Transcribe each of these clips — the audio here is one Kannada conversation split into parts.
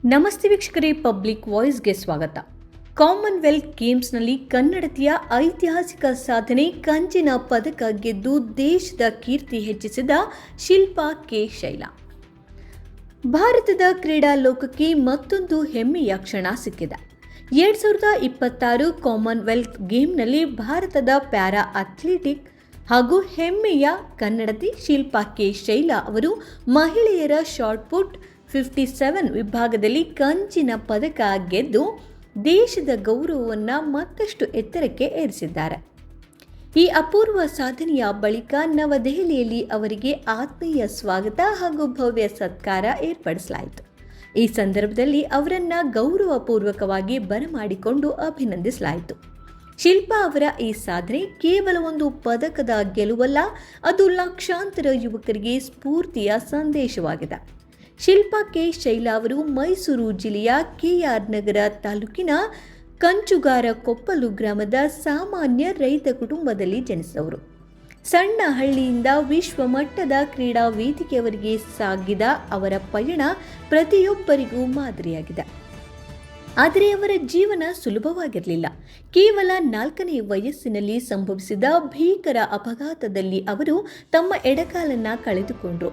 ನಮಸ್ತೆ ವೀಕ್ಷಕರೇ, ಪಬ್ಲಿಕ್ ವಾಯ್ಸ್ಗೆ ಸ್ವಾಗತ. ಕಾಮನ್ವೆಲ್ತ್ ಗೇಮ್ಸ್ನಲ್ಲಿ ಕನ್ನಡತಿಯ ಐತಿಹಾಸಿಕ ಸಾಧನೆ, ಕಂಚಿನ ಪದಕ ಗೆದ್ದು ದೇಶದ ಕೀರ್ತಿ ಹೆಚ್ಚಿಸಿದ ಶಿಲ್ಪಾ ಕೆ. ಶೈಲಾ. ಭಾರತದ ಕ್ರೀಡಾ ಲೋಕಕ್ಕೆ ಮತ್ತೊಂದು ಹೆಮ್ಮೆಯ ಕ್ಷಣ ಸಿಕ್ಕಿದೆ. 2026 ಕಾಮನ್ವೆಲ್ತ್ ಗೇಮ್ನಲ್ಲಿ ಭಾರತದ ಪ್ಯಾರಾ ಅಥ್ಲೆಟಿಕ್ ಹಾಗೂ ಹೆಮ್ಮೆಯ ಕನ್ನಡತಿ ಶಿಲ್ಪಾ ಕೆ. ಶೈಲಾ ಅವರು ಮಹಿಳೆಯರ ಶಾರ್ಟ್ ಪುಟ್ 57 ವಿಭಾಗದಲ್ಲಿ ಕಂಚಿನ ಪದಕ ಗೆದ್ದು ದೇಶದ ಗೌರವವನ್ನು ಮತ್ತಷ್ಟು ಎತ್ತರಕ್ಕೆ ಏರಿಸಿದ್ದಾರೆ. ಈ ಅಪೂರ್ವ ಸಾಧನೆಯ ಬಳಿಕ ನವದೆಹಲಿಯಲ್ಲಿ ಅವರಿಗೆ ಆತ್ಮೀಯ ಸ್ವಾಗತ ಹಾಗೂ ಭವ್ಯ ಸತ್ಕಾರ ಏರ್ಪಡಿಸಲಾಯಿತು. ಈ ಸಂದರ್ಭದಲ್ಲಿ ಅವರನ್ನು ಗೌರವಪೂರ್ವಕವಾಗಿ ಬರಮಾಡಿಕೊಂಡು ಅಭಿನಂದಿಸಲಾಯಿತು. ಶಿಲ್ಪಾ ಅವರ ಈ ಸಾಧನೆ ಕೇವಲ ಒಂದು ಪದಕದ ಗೆಲುವಲ್ಲ, ಅದು ಲಕ್ಷಾಂತರ ಯುವಕರಿಗೆ ಸ್ಫೂರ್ತಿಯ ಸಂದೇಶವಾಗಿದೆ. ಶಿಲ್ಪಾ ಕೆ. ಶೈಲಾ ಅವರು ಮೈಸೂರು ಜಿಲ್ಲೆಯ ಕೆಆರ್ ನಗರ ತಾಲೂಕಿನ ಕಂಚುಗಾರಕೊಪ್ಪಲು ಗ್ರಾಮದ ಸಾಮಾನ್ಯ ರೈತ ಕುಟುಂಬದಲ್ಲಿ ಜನಿಸಿದವರು. ಸಣ್ಣ ಹಳ್ಳಿಯಿಂದ ವಿಶ್ವಮಟ್ಟದ ಕ್ರೀಡಾ ವೇದಿಕೆಯವರೆಗೆ ಸಾಗಿದ ಅವರ ಪಯಣ ಪ್ರತಿಯೊಬ್ಬರಿಗೂ ಮಾದರಿಯಾಗಿದೆ. ಆದರೆ ಅವರ ಜೀವನ ಸುಲಭವಾಗಿರಲಿಲ್ಲ. ಕೇವಲ 4ನೇ ವಯಸ್ಸಿನಲ್ಲಿ ಸಂಭವಿಸಿದ ಭೀಕರ ಅಪಘಾತದಲ್ಲಿ ಅವರು ತಮ್ಮ ಎಡಕಾಲನ್ನು ಕಳೆದುಕೊಂಡರು.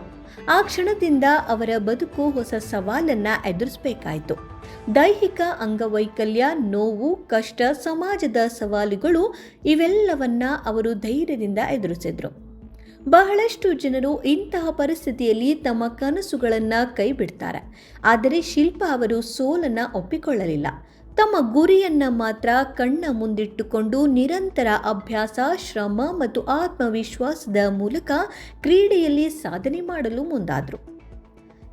ಆ ಕ್ಷಣದಿಂದ ಅವರ ಬದುಕು ಹೊಸ ಸವಾಲನ್ನು ಎದುರಿಸಬೇಕಾಯಿತು. ದೈಹಿಕ ಅಂಗವೈಕಲ್ಯ, ನೋವು, ಕಷ್ಟ, ಸಮಾಜದ ಸವಾಲುಗಳು ಇವೆಲ್ಲವನ್ನ ಅವರು ಧೈರ್ಯದಿಂದ ಎದುರಿಸಿದ್ರು. ಬಹಳಷ್ಟು ಜನರು ಇಂತಹ ಪರಿಸ್ಥಿತಿಯಲ್ಲಿ ತಮ್ಮ ಕನಸುಗಳನ್ನು ಕೈಬಿಡ್ತಾರೆ. ಆದರೆ ಶಿಲ್ಪಾ ಅವರು ಸೋಲನ್ನು ಒಪ್ಪಿಕೊಳ್ಳಲಿಲ್ಲ. ತಮ್ಮ ಗುರಿಯನ್ನು ಮಾತ್ರ ಕಣ್ಣ ಮುಂದಿಟ್ಟುಕೊಂಡು ನಿರಂತರ ಅಭ್ಯಾಸ, ಶ್ರಮ ಮತ್ತು ಆತ್ಮವಿಶ್ವಾಸದ ಮೂಲಕ ಕ್ರೀಡೆಯಲ್ಲಿ ಸಾಧನೆ ಮಾಡಲು ಮುಂದಾದರು.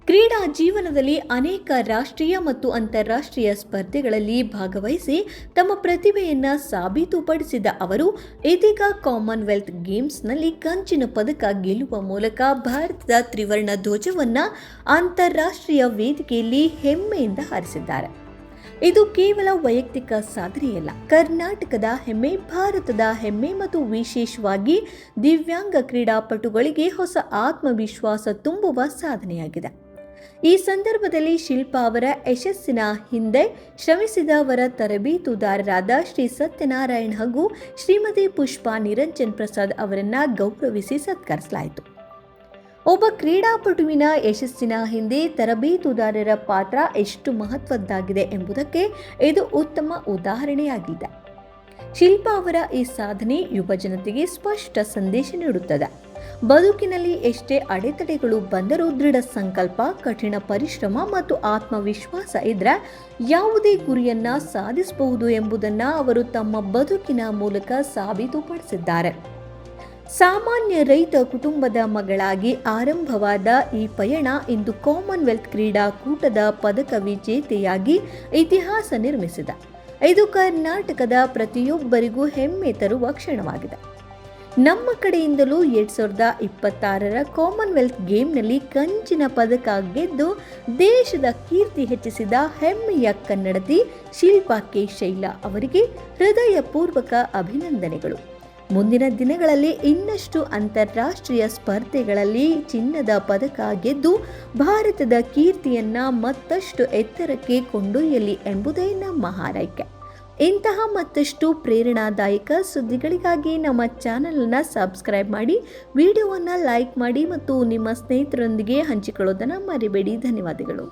ಕ್ರೀಡಾ ಜೀವನದಲ್ಲಿ ಅನೇಕ ರಾಷ್ಟ್ರೀಯ ಮತ್ತು ಅಂತಾರಾಷ್ಟ್ರೀಯ ಸ್ಪರ್ಧೆಗಳಲ್ಲಿ ಭಾಗವಹಿಸಿ ತಮ್ಮ ಪ್ರತಿಭೆಯನ್ನು ಸಾಬೀತುಪಡಿಸಿದ ಅವರು ಇದೀಗ ಕಾಮನ್ವೆಲ್ತ್ ಗೇಮ್ಸ್ನಲ್ಲಿ ಕಂಚಿನ ಪದಕ ಗೆಲ್ಲುವ ಮೂಲಕ ಭಾರತದ ತ್ರಿವರ್ಣ ಧ್ವಜವನ್ನು ಅಂತಾರಾಷ್ಟ್ರೀಯ ವೇದಿಕೆಯಲ್ಲಿ ಹೆಮ್ಮೆಯಿಂದ ಹಾರಿಸಿದ್ದಾರೆ. ಇದು ಕೇವಲ ವೈಯಕ್ತಿಕ ಸಾಧನೆಯಲ್ಲ, ಕರ್ನಾಟಕದ ಹೆಮ್ಮೆ, ಭಾರತದ ಹೆಮ್ಮೆ ಮತ್ತು ವಿಶೇಷವಾಗಿ ದಿವ್ಯಾಂಗ ಕ್ರೀಡಾಪಟುಗಳಿಗೆ ಹೊಸ ಆತ್ಮವಿಶ್ವಾಸ ತುಂಬುವ ಸಾಧನೆಯಾಗಿದೆ. ಈ ಸಂದರ್ಭದಲ್ಲಿ ಶಿಲ್ಪಾ ಅವರ ಯಶಸ್ಸಿನ ಹಿಂದೆ ಶ್ರಮಿಸಿದವರ ತರಬೇತುದಾರರಾದ ಶ್ರೀ ಸತ್ಯನಾರಾಯಣ್ ಹಾಗೂ ಶ್ರೀಮತಿ ಪುಷ್ಪಾ ನಿರಂಜನ್ ಪ್ರಸಾದ್ ಅವರನ್ನು ಗೌರವಿಸಿ ಸತ್ಕರಿಸಲಾಯಿತು. ಒಬ್ಬ ಕ್ರೀಡಾಪಟುವಿನ ಯಶಸ್ಸಿನ ಹಿಂದೆ ತರಬೇತುದಾರರ ಪಾತ್ರ ಎಷ್ಟು ಮಹತ್ವದ್ದಾಗಿದೆ ಎಂಬುದಕ್ಕೆ ಇದು ಉತ್ತಮ ಉದಾಹರಣೆಯಾಗಿದೆ. ಶಿಲ್ಪಾ ಅವರ ಈ ಸಾಧನೆ ಯುವ ಜನತೆಗೆ ಸ್ಪಷ್ಟ ಸಂದೇಶ ನೀಡುತ್ತದೆ. ಬದುಕಿನಲ್ಲಿ ಎಷ್ಟೇ ಅಡೆತಡೆಗಳು ಬಂದರೂ ದೃಢ ಸಂಕಲ್ಪ, ಕಠಿಣ ಪರಿಶ್ರಮ ಮತ್ತು ಆತ್ಮವಿಶ್ವಾಸ ಇದ್ರೆ ಯಾವುದೇ ಗುರಿಯನ್ನ ಸಾಧಿಸಬಹುದು ಎಂಬುದನ್ನು ಅವರು ತಮ್ಮ ಬದುಕಿನ ಮೂಲಕ ಸಾಬೀತುಪಡಿಸಿದ್ದಾರೆ. ಸಾಮಾನ್ಯ ರೈತ ಕುಟುಂಬದ ಮಗಳಾಗಿ ಆರಂಭವಾದ ಈ ಪಯಣ ಇಂದು ಕಾಮನ್ವೆಲ್ತ್ ಕ್ರೀಡಾಕೂಟದ ಪದಕ ವಿಜೇತೆಯಾಗಿ ಇತಿಹಾಸ ನಿರ್ಮಿಸಿದೆ. ಇದು ಕರ್ನಾಟಕದ ಪ್ರತಿಯೊಬ್ಬರಿಗೂ ಹೆಮ್ಮೆ ತರುವ ಕ್ಷಣವಾಗಿದೆ. ನಮ್ಮ ಕಡೆಯಿಂದಲೂ 2026 ಕಾಮನ್ವೆಲ್ತ್ ಗೇಮ್ನಲ್ಲಿ ಕಂಚಿನ ಪದಕ ಗೆದ್ದು ದೇಶದ ಕೀರ್ತಿ ಹೆಚ್ಚಿಸಿದ ಹೆಮ್ಮೆಯ ಕನ್ನಡತಿ ಶಿಲ್ಪಾ ಕೆ. ಶೈಲಾ ಅವರಿಗೆ ಹೃದಯಪೂರ್ವಕ ಅಭಿನಂದನೆಗಳು. ಮುಂದಿನ ದಿನಗಳಲ್ಲಿ ಇನ್ನಷ್ಟು ಅಂತಾರಾಷ್ಟ್ರೀಯ ಸ್ಪರ್ಧೆಗಳಲ್ಲಿ ಚಿನ್ನದ ಪದಕ ಗೆದ್ದು ಭಾರತದ ಕೀರ್ತಿಯನ್ನ ಮತ್ತಷ್ಟು ಎತ್ತರಕ್ಕೆ ಕೊಂಡೊಯ್ಯಲಿ ಎಂಬುದೇ ನಮ್ಮ ಹಾರೈಕೆ. ಇಂತಹ ಮತ್ತಷ್ಟು ಪ್ರೇರಣಾದಾಯಕ ಸುದ್ದಿಗಳಿಗಾಗಿ ನಮ್ಮ ಚಾನಲನ್ನು ಸಬ್ಸ್ಕ್ರೈಬ್ ಮಾಡಿ, ವಿಡಿಯೋವನ್ನು ಲೈಕ್ ಮಾಡಿ ಮತ್ತು ನಿಮ್ಮ ಸ್ನೇಹಿತರೊಂದಿಗೆ ಹಂಚಿಕೊಳ್ಳೋದನ್ನು ಮರಿಬೇಡಿ. ಧನ್ಯವಾದಗಳು.